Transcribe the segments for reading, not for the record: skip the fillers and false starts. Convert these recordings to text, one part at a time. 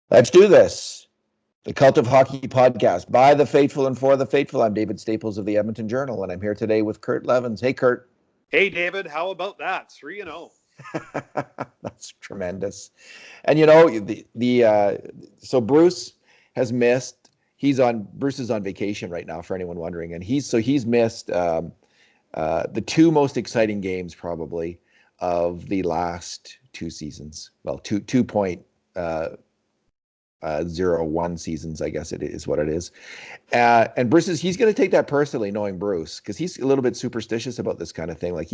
Let's do this. The Cult of Hockey podcast by the faithful and for the faithful. I'm David Staples of the Edmonton Journal, and I'm here today with Kurt Levens. Hey, Kurt. Hey, David, how about that? 3-0. That's tremendous. And you know, so Bruce has missed. Bruce is on vacation right now, for anyone wondering, and he's missed the two most exciting games probably of the last two seasons. Well, 2.01 seasons, I guess it is what it is. And he's going to take that personally, knowing Bruce, because he's a little bit superstitious about this kind of thing. Like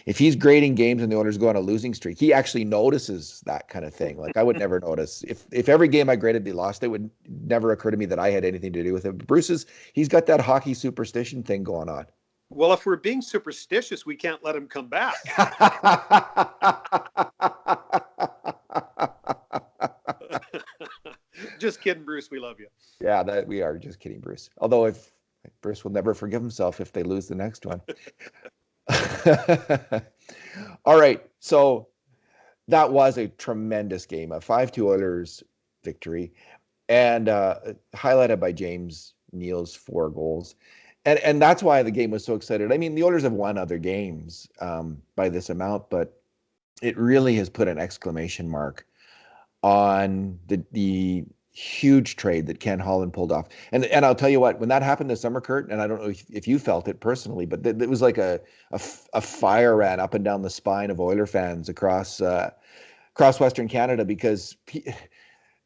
if he's grading games and the Oilers go on a losing streak, he actually notices that kind of thing. Like I would never notice if every game I graded they lost, it would never occur to me that I had anything to do with it. But he's got that hockey superstition thing going on. Well, if we're being superstitious, we can't let him come back. Just kidding, Bruce. We love you. Yeah, that we are just kidding, Bruce. Although if Bruce will never forgive himself if they lose the next one. All right. So that was a tremendous game, a 5-2 Oilers victory, and highlighted by James Neal's 4 goals. And that's why the game was so excited. I mean, the Oilers have won other games by this amount, but it really has put an exclamation mark on the huge trade that Ken Holland pulled off. And I'll tell you what, when that happened this summer, Kurt, and I don't know if you felt it personally, but it was like a fire ran up and down the spine of Oiler fans across Western Canada, because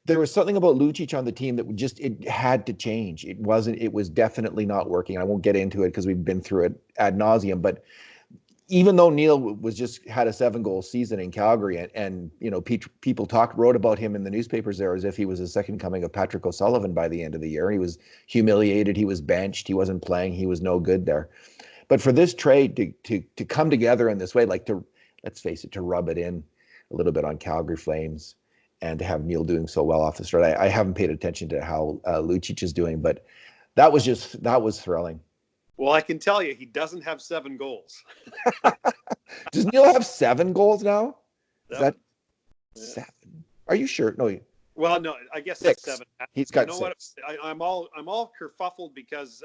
there was something about Lucic on the team that it had to change. It was definitely not working. I won't get into it because we've been through it ad nauseum, but even though Neal had a 7-goal season in Calgary, and you know, people wrote about him in the newspapers there as if he was the second coming of Patrick O'Sullivan by the end of the year. He was humiliated. He was benched. He wasn't playing. He was no good there. But for this trade to come together in this way, let's face it, to rub it in a little bit on Calgary Flames, and to have Neal doing so well off the start. I haven't paid attention to how Lucic is doing, but that was thrilling. Well, I can tell you, he doesn't have 7 goals. Does Neal have 7 goals now? Is Seven. that 7? Are you sure? No. Well, no, I guess 6. It's 7. He's got 6. I'm all kerfuffled because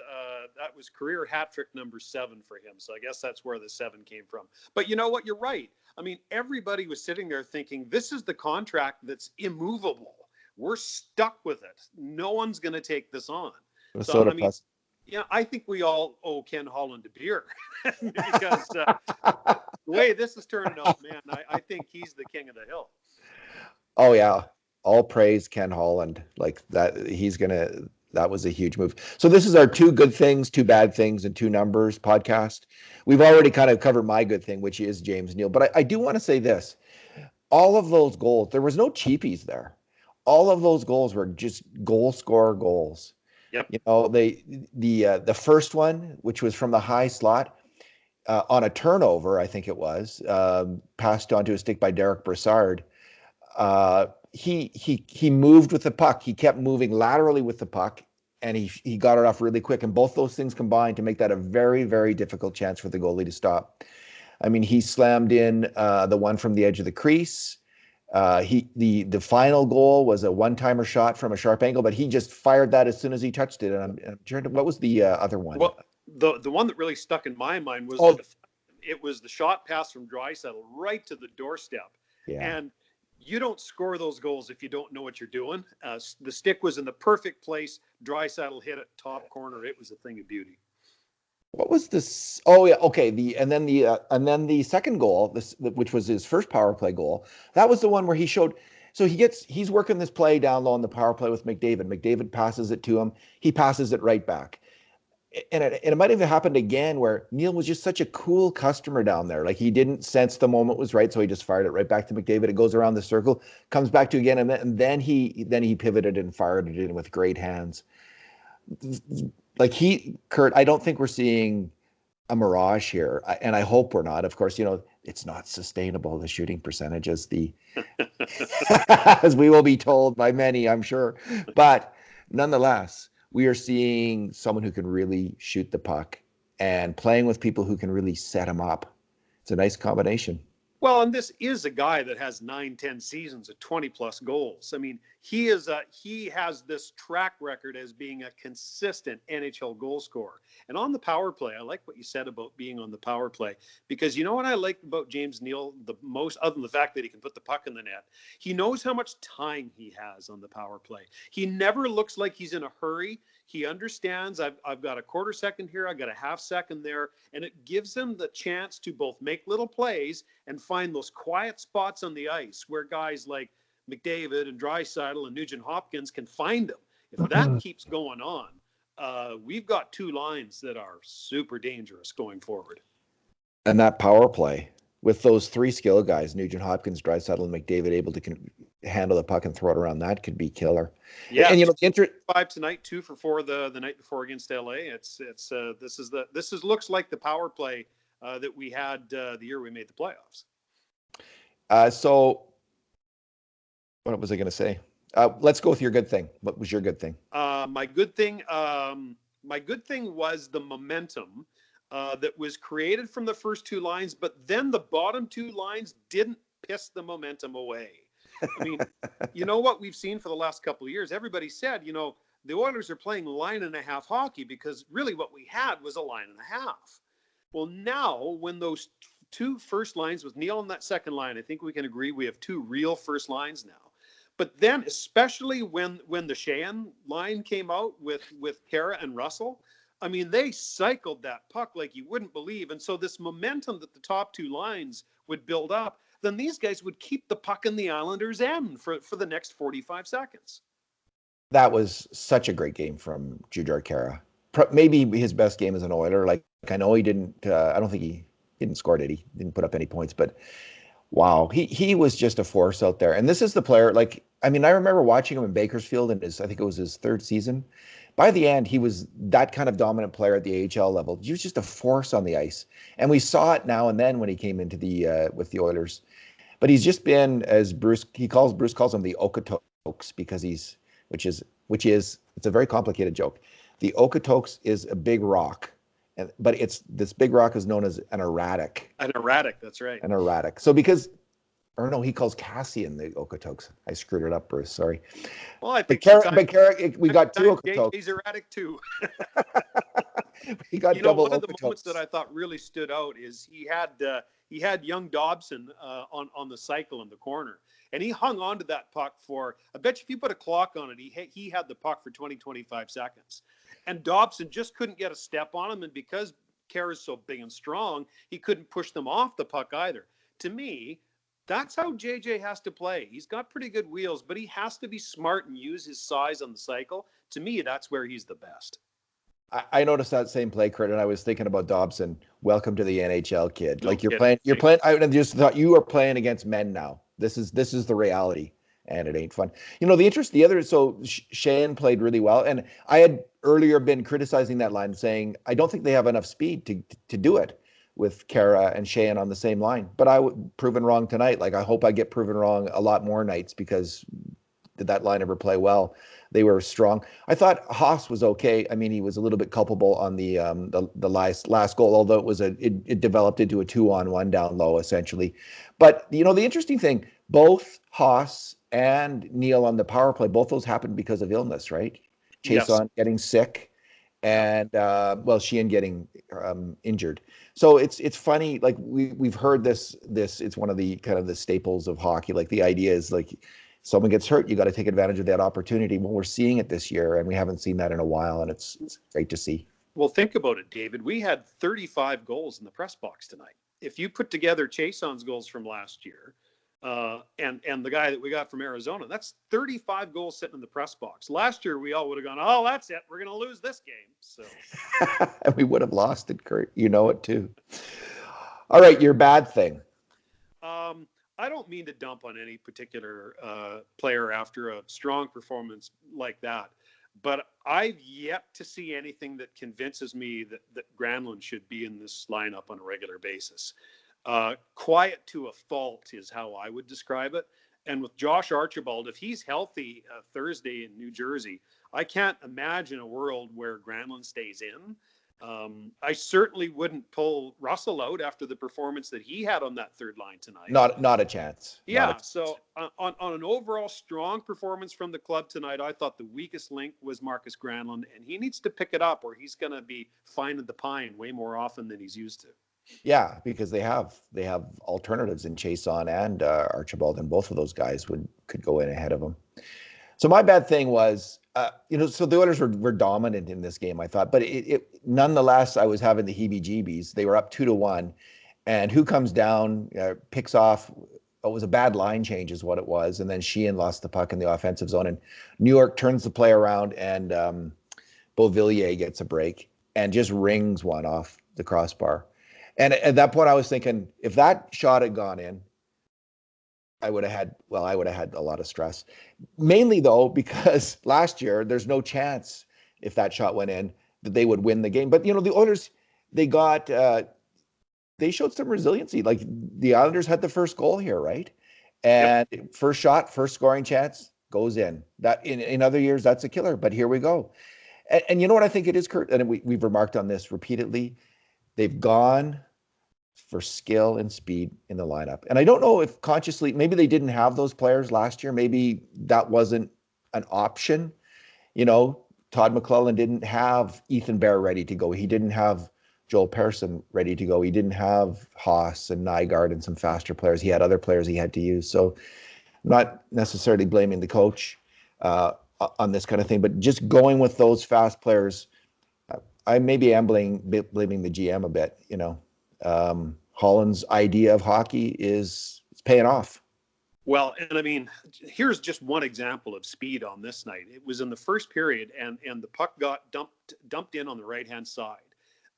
that was career hat trick number 7 for him. So I guess that's where the 7 came from. But you know what? You're right. I mean, everybody was sitting there thinking, this is the contract that's immovable. We're stuck with it. No one's going to take this on. So, I mean, yeah, I think we all owe Ken Holland a beer because the way this is turning out, man, I think he's the king of the hill. Oh yeah, all praise Ken Holland. Like that, that was a huge move. So this is our 2 good things, 2 bad things, and 2 numbers podcast. We've already kind of covered my good thing, which is James Neal. But I do want to say this: all of those goals, there was no cheapies there. All of those goals were just goal scorer goals. Yep. You know, the first one, which was from the high slot on a turnover, I think it was, passed onto a stick by Derek Brassard. He moved with the puck. He kept moving laterally with the puck, and he got it off really quick. And both those things combined to make that a very, very difficult chance for the goalie to stop. I mean, he slammed in the one from the edge of the crease. The final goal was a one-timer shot from a sharp angle, but he just fired that as soon as he touched it. And I'm trying to, what was the other one? Well, the one that really stuck in my mind was it was the shot pass from Draisaitl right to the doorstep. Yeah. And you don't score those goals if you don't know what you're doing. The stick was in the perfect place. Draisaitl hit it top corner. It was a thing of beauty. What was this? Oh yeah, okay. And then the second goal, which was his first power play goal, that was the one where he showed. So he's working this play down low on the power play with McDavid. McDavid passes it to him. He passes it right back. And it might have happened again where Neal was just such a cool customer down there. Like he didn't sense the moment was right, so he just fired it right back to McDavid. It goes around the circle, comes back to again, and then he pivoted and fired it in with great hands. Like Kurt, I don't think we're seeing a mirage here, and I hope we're not. Of course, you know, it's not sustainable, the shooting percentage, as we will be told by many, I'm sure. But nonetheless, we are seeing someone who can really shoot the puck and playing with people who can really set him up. It's a nice combination. Well, and this is a guy that has 9, 10 seasons of 20 plus goals. I mean, he has this track record as being a consistent NHL goal scorer. And on the power play, I like what you said about being on the power play, because you know what I like about James Neal the most, other than the fact that he can put the puck in the net, he knows how much time he has on the power play. He never looks like he's in a hurry. He understands I've got a quarter second here, I've got a half second there, and it gives him the chance to both make little plays and find those quiet spots on the ice where guys like McDavid and Draisaitl and Nugent Hopkins can find him. If that keeps going on, we've got two lines that are super dangerous going forward. And that power play with those three skill guys, Nugent Hopkins, Draisaitl, and McDavid, able to handle the puck and throw it around, that could be killer. Yeah, and you know, 5 tonight, 2 for 4 the night before against LA. This looks like the power play that we had the year we made the playoffs. So what was I going to say? Let's go with your good thing. What was your good thing? My good thing was the momentum that was created from the first two lines, but then the bottom two lines didn't piss the momentum away. I mean, you know what we've seen for the last couple of years? Everybody said, you know, the Oilers are playing line and a half hockey because really what we had was a line and a half. Well, now when those two first lines with Neal on that second line, I think we can agree we have two real first lines now. But then, especially when the Sheahan line came out with Kara and Russell, I mean, they cycled that puck like you wouldn't believe. And so this momentum that the top two lines would build up, then these guys would keep the puck in the Islanders' end for the next 45 seconds. That was such a great game from Jujhar Khaira. Maybe his best game as an Oiler. Like, I know he didn't, I don't think he didn't score, did he? Didn't put up any points, but wow, he was just a force out there. And this is the player, like, I mean, I remember watching him in Bakersfield in I think it was his third season. By the end, he was that kind of dominant player at the AHL level. He was just a force on the ice. And we saw it now and then when he came into with the Oilers. But he's just been, as Bruce calls him the Okotoks, because which is it's a very complicated joke. The Okotoks is a big rock, but this big rock is known as an erratic. An erratic, that's right. An erratic. So he calls Cassian the Okotoks. I screwed it up, Bruce. Sorry. Well, I think we got two Okotoks. He's erratic too. He got double one of the Okotoks. moments that I thought really stood out is he had young Dobson on the cycle in the corner, and he hung on to that puck for, I bet you if you put a clock on it, he had the puck for 20-25 seconds. And Dobson just couldn't get a step on him, and because Kara's so big and strong, he couldn't push them off the puck either. To me, that's how JJ has to play. He's got pretty good wheels, but he has to be smart and use his size on the cycle. To me, that's where he's the best. I noticed that same play, Kurt, and I was thinking about Dobson. Welcome to the NHL, kid. No like you're kidding. playing. I just thought you are playing against men now. This is the reality, and it ain't fun. You know, so Sheahan played really well, and I had earlier been criticizing that line, saying I don't think they have enough speed to do it with Kara and Sheahan on the same line. But I was proven wrong tonight. Like, I hope I get proven wrong a lot more nights, because did that line ever play well? They were strong. I thought Haas was okay. I mean, he was a little bit culpable on the last goal, although it developed into a 2-on-1 down low essentially. But you know, the interesting thing, both Haas and Neal on the power play, both those happened because of illness, right? Chason getting sick, and Sheahan getting injured. So it's funny. Like we've heard this. It's one of the kind of the staples of hockey. Like, the idea is, like, someone gets hurt, you got to take advantage of that opportunity. Well, we're seeing it this year, and we haven't seen that in a while, and it's great to see. Well, think about it, David. We had 35 goals in the press box tonight. If you put together Chason's goals from last year and the guy that we got from Arizona, that's 35 goals sitting in the press box. Last year, we all would have gone, oh, that's it. We're going to lose this game. So and we would have lost it, Kurt. You know it, too. All right, your bad thing. I don't mean to dump on any particular player after a strong performance like that, but I've yet to see anything that convinces me that Granlund should be in this lineup on a regular basis. Quiet to a fault is how I would describe it. And with Josh Archibald, if he's healthy Thursday in New Jersey, I can't imagine a world where Granlund stays in. I certainly wouldn't pull Russell out after the performance that he had on that third line tonight. Not a chance. Not a Yeah, chance. so on an overall strong performance from the club tonight, I thought the weakest link was Marcus Granlund, and he needs to pick it up, or he's going to be finding the pine way more often than he's used to. Yeah, because they have alternatives in Chason and Archibald, and both of those guys could go in ahead of him. So my bad thing was, so the Oilers were dominant in this game, I thought, but it nonetheless, I was having the heebie-jeebies. They were up 2-1, and who comes down, picks off. It was a bad line change, is what it was, and then Sheehan lost the puck in the offensive zone, and New York turns the play around, and Beauvillier gets a break and just rings one off the crossbar. And at that point, I was thinking, if that shot had gone in, I would have had a lot of stress. Mainly though, because last year there's no chance if that shot went in that they would win the game. But the Oilers, they got they showed some resiliency. Like the Islanders had the first goal here, right? Yep. And first shot, first scoring chance goes in. That in other years that's a killer, but here we go. And you know what I think it is, Kurt, and we've remarked on this repeatedly. They've gone for skill and speed in the lineup. And I don't know if consciously, maybe they didn't have those players last year. Maybe that wasn't an option. Todd McClellan didn't have Ethan Bear ready to go. He didn't have Joel Persson ready to go. He didn't have Haas and Nygaard and some faster players. He had other players he had to use. So I'm not necessarily blaming the coach on this kind of thing, but just going with those fast players, I maybe am blaming the GM a bit. Holland's idea of hockey it's paying off. Well, and I mean, here's just one example of speed on this night. It was in the first period, and the puck got dumped in on the right-hand side.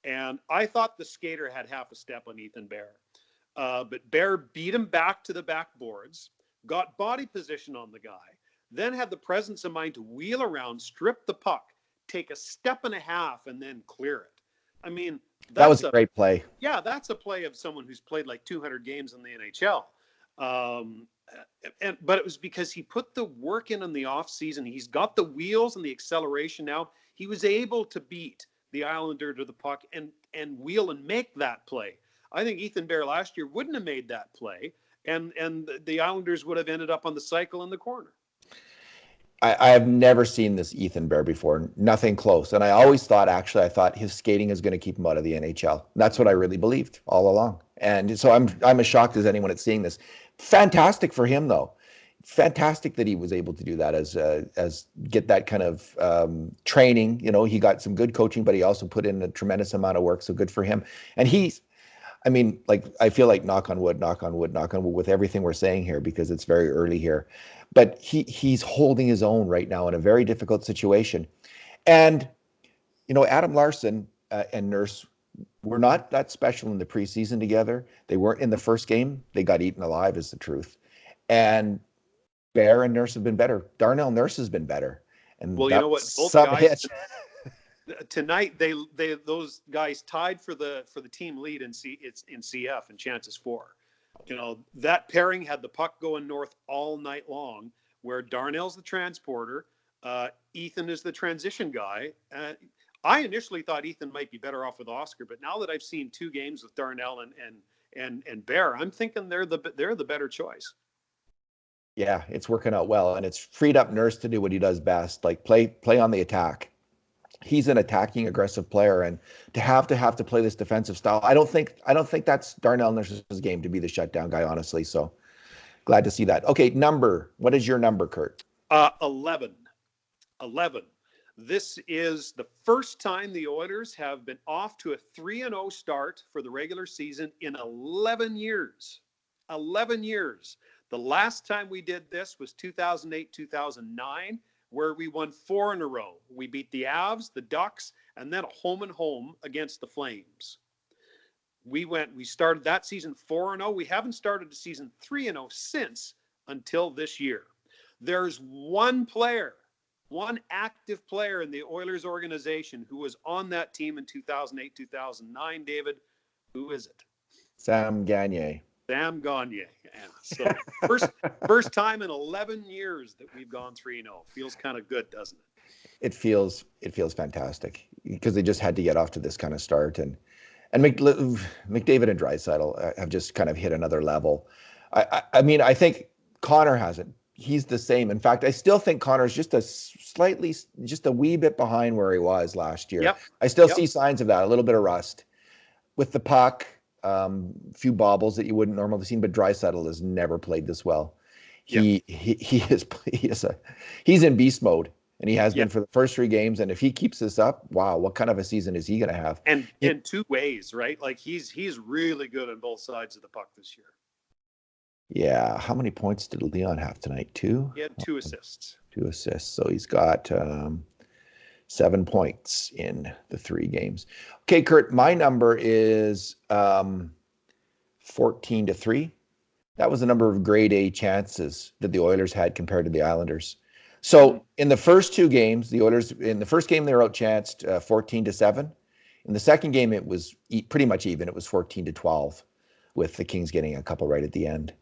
And I thought the skater had half a step on Ethan Bear. But Bear beat him back to the backboards, got body position on the guy, then had the presence of mind to wheel around, strip the puck, take a step and a half, and then clear it. I mean, that was a great play. Yeah, that's a play of someone who's played like 200 games in the NHL. But it was because he put the work in the off season. He's got the wheels and the acceleration now. He was able to beat the Islander to the puck and wheel and make that play. I think Ethan Bear last year wouldn't have made that play, and the Islanders would have ended up on the cycle in the corner. I have never seen this Ethan Bear before, nothing close. And I thought his skating is going to keep him out of the NHL. That's what I really believed all along. And so I'm as shocked as anyone at seeing this. Fantastic for him, though. Fantastic that he was able to do that as get that kind of training. He got some good coaching, but he also put in a tremendous amount of work. So good for him. And I feel like knock on wood, with everything we're saying here, because it's very early here. But he's holding his own right now in a very difficult situation. And, Adam Larson and Nurse were not that special in the preseason together. They weren't in the first game. They got eaten alive, is the truth. And Bear and Nurse have been better. Darnell Nurse has been better. And well, you know what? Both guys tonight, they those guys tied for the team lead in CF and chances for. That pairing had the puck going north all night long, where Darnell's the transporter, Ethan is the transition guy. I initially thought Ethan might be better off with Oscar, but now that I've seen 2 games with Darnell and Bear, I'm thinking they're the better choice. Yeah, it's working out well, and it's freed up Nurse to do what he does best, like play on the attack. He's an attacking, aggressive player, and to have to play this defensive style, I don't think that's Darnell Nurse's game to be the shutdown guy, honestly. So glad to see that. Okay, what is your number, Kurt? 11. This is the first time the Oilers have been off to a 3-0 start for the regular season in 11 years. 11 years. The last time we did this was 2008-2009. Where we won 4 in a row. We beat the Avs, the Ducks, and then a home and home against the Flames. We started that season 4-0. We haven't started the season 3-0 since until this year. There's one active player in the Oilers organization who was on that team in 2008-2009, David. Who is it? Sam Gagner. Sam Gagne. Yeah. So first time in 11 years that we've gone 3-0. Feels kind of good, doesn't it? It feels fantastic because they just had to get off to this kind of start, and McDavid and Draisaitl have just kind of hit another level. I mean, I think Connor hasn't. He's the same. In fact, I still think Connor's just just a wee bit behind where he was last year. Yep. I still Yep. see signs of that, a little bit of rust with the puck, few bobbles that you wouldn't normally see. But Draisaitl has never played this well. Yep. He's in beast mode, and he has been Yep. for the first 3 games. And if he keeps this up, wow, what kind of a season is he going to have? And in two ways, right? Like he's really good on both sides of the puck this year. Yeah. How many points did Leon have tonight? 2? He had 2 assists. 2 assists. So he's got 7 points in the 3 games. Okay, Kurt, my number is 14-3. That was the number of grade A chances that the Oilers had compared to the Islanders. So in the first 2 games, the Oilers, in the first game, they were outchanced 14-7. In the second game, it was pretty much even. It was 14-12, with the Kings getting a couple right at the end.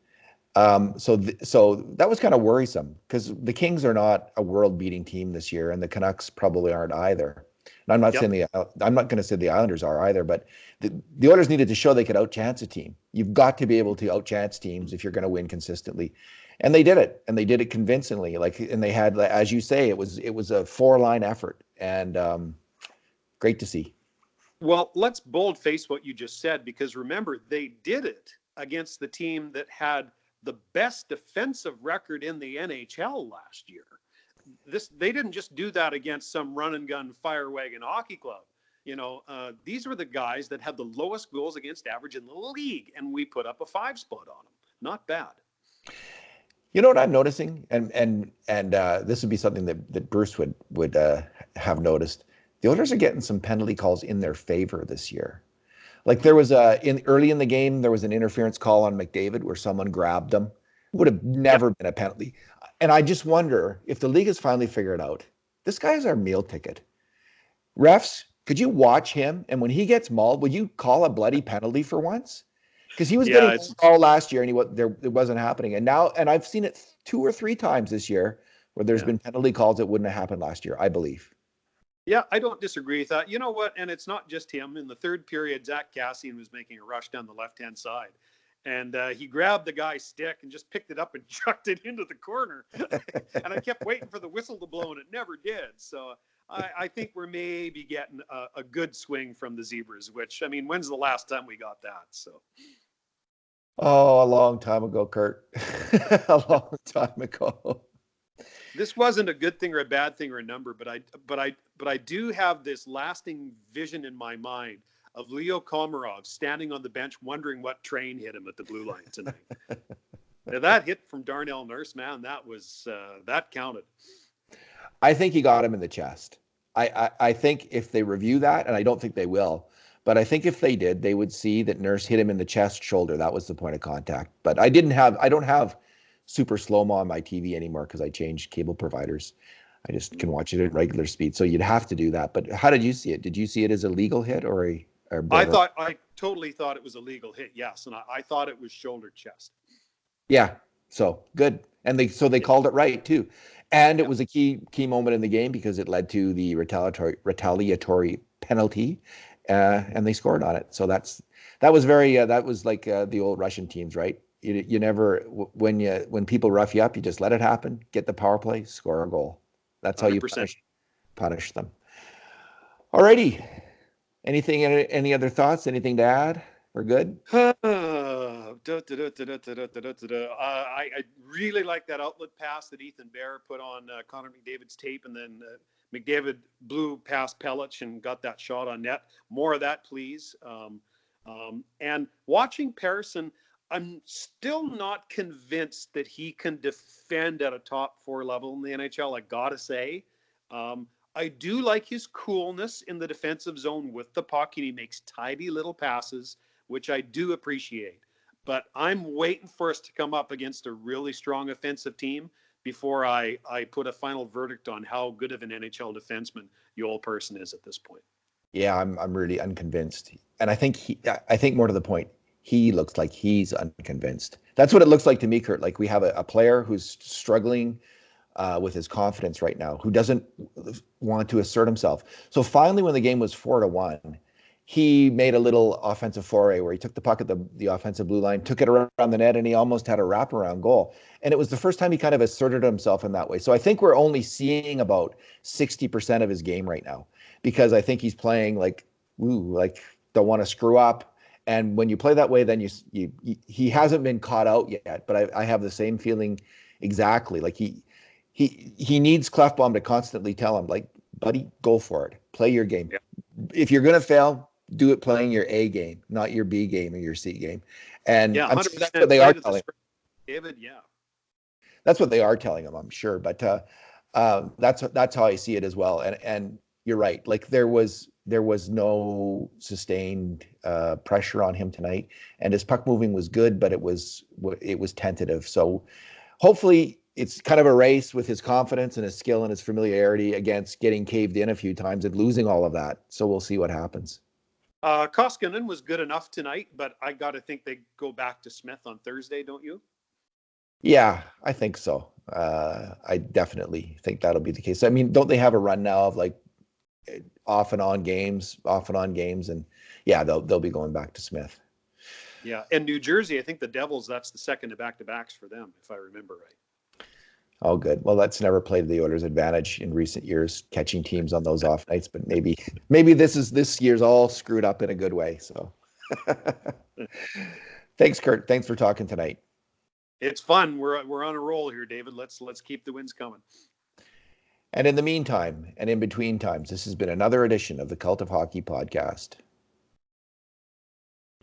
So that was kind of worrisome because the Kings are not a world-beating team this year, and the Canucks probably aren't either. And I'm not saying I'm not going to say the Islanders are either, but the Oilers needed to show they could outchance a team. You've got to be able to outchance teams if you're going to win consistently, and they did it, and they did it convincingly. And they had, as you say, it was a 4-line effort, and great to see. Well, let's boldface what you just said, because remember, they did it against the team that had the best defensive record in the NHL last year. They didn't just do that against some run and gun fire wagon hockey club. These were the guys that had the lowest goals against average in the league, and we put up a 5 spot on them. Not bad. You know what I'm noticing, and this would be something that Bruce would have noticed. The Oilers are getting some penalty calls in their favor this year. Like there was early in the game, there was an interference call on McDavid where someone grabbed him. It would have never been a penalty. And I just wonder if the league has finally figured out, this guy is our meal ticket. Refs, could you watch him? And when he gets mauled, would you call a bloody penalty for once? Because he was getting mauled last year, and it wasn't happening. And I've seen it 2 or 3 times this year where there's been penalty calls that wouldn't have happened last year, I believe. Yeah, I don't disagree with that. You know what? And it's not just him. In the third period, Zach Kassian was making a rush down the left-hand side. And he grabbed the guy's stick and just picked it up and chucked it into the corner. And I kept waiting for the whistle to blow, and it never did. So I think we're maybe getting a good swing from the Zebras, which, I mean, when's the last time we got that? So. Oh, a long time ago, Kurt. A long time ago. This wasn't a good thing or a bad thing or a number, but I do have this lasting vision in my mind of Leo Komarov standing on the bench wondering what train hit him at the blue line tonight. That hit from Darnell Nurse, man, that counted. I think he got him in the chest. I think if they review that, and I don't think they will, but I think if they did, they would see that Nurse hit him in the chest, shoulder. That was the point of contact. But I don't have super slow-mo on my TV anymore because I changed cable providers. I just can watch it at regular speed. So you'd have to do that. But how did you see it? Did you see it as a legal hit or a I totally thought it was a legal hit, yes. And I thought it was shoulder chest. Yeah. So good. And they called it right too. And it was a key moment in the game because it led to the retaliatory penalty, and they scored on it. So that was like the old Russian teams, right? You never, when people rough you up, you just let it happen, get the power play, score a goal. That's how 100%. you punish them. All righty. Any other thoughts? Anything to add? We're good? I really like that outlet pass that Ethan Bear put on Connor McDavid's tape, and then McDavid blew past Pellich and got that shot on net. More of that, please. And watching Persson, I'm still not convinced that he can defend at a top 4 level in the NHL, I gotta say. I do like his coolness in the defensive zone with the puck, and he makes tidy little passes, which I do appreciate. But I'm waiting for us to come up against a really strong offensive team before I put a final verdict on how good of an NHL defenseman Joel Persson is at this point. Yeah, I'm really unconvinced. And I think more to the point, he looks like he's unconvinced. That's what it looks like to me, Kurt. Like we have a player who's struggling with his confidence right now, who doesn't want to assert himself. So finally, when the game was 4-1, he made a little offensive foray where he took the puck at the offensive blue line, took it around the net, and he almost had a wraparound goal. And it was the first time he kind of asserted himself in that way. So I think we're only seeing about 60% of his game right now, because I think he's playing like, like don't want to screw up. And when you play that way, then he hasn't been caught out yet. But I have the same feeling exactly. Like he needs Clefbaum to constantly tell him, like, buddy, go for it, play your game. Yeah. If you're gonna fail, do it playing your A game, not your B game or your C game. And Yeah, I'm sure that's 100% what they play are to the telling. script, David. Yeah. That's what they are telling him, I'm sure. But that's how I see it as well. And you're right. Like there was no sustained pressure on him tonight, and his puck moving was good, but it was tentative. So hopefully it's kind of a race with his confidence and his skill and his familiarity against getting caved in a few times and losing all of that. So we'll see what happens. Koskinen was good enough tonight, but I got to think they go back to Smith on Thursday, don't you? Yeah, I think so. I definitely think that'll be the case. I mean, don't they have a run now of like off and on games, and yeah, they'll be going back to Smith. Yeah, and New Jersey, I think the Devils, that's the second to back-to-backs for them, if I remember right. Oh, good. Well, that's never played the Oilers' advantage in recent years, catching teams on those off nights. But maybe this year's all screwed up in a good way. So, thanks, Kurt. Thanks for talking tonight. It's fun. We're on a roll here, David. Let's keep the wins coming. And in the meantime, and in between times, this has been another edition of the Cult of Hockey podcast.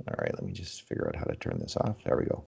All right, let me just figure out how to turn this off. There we go.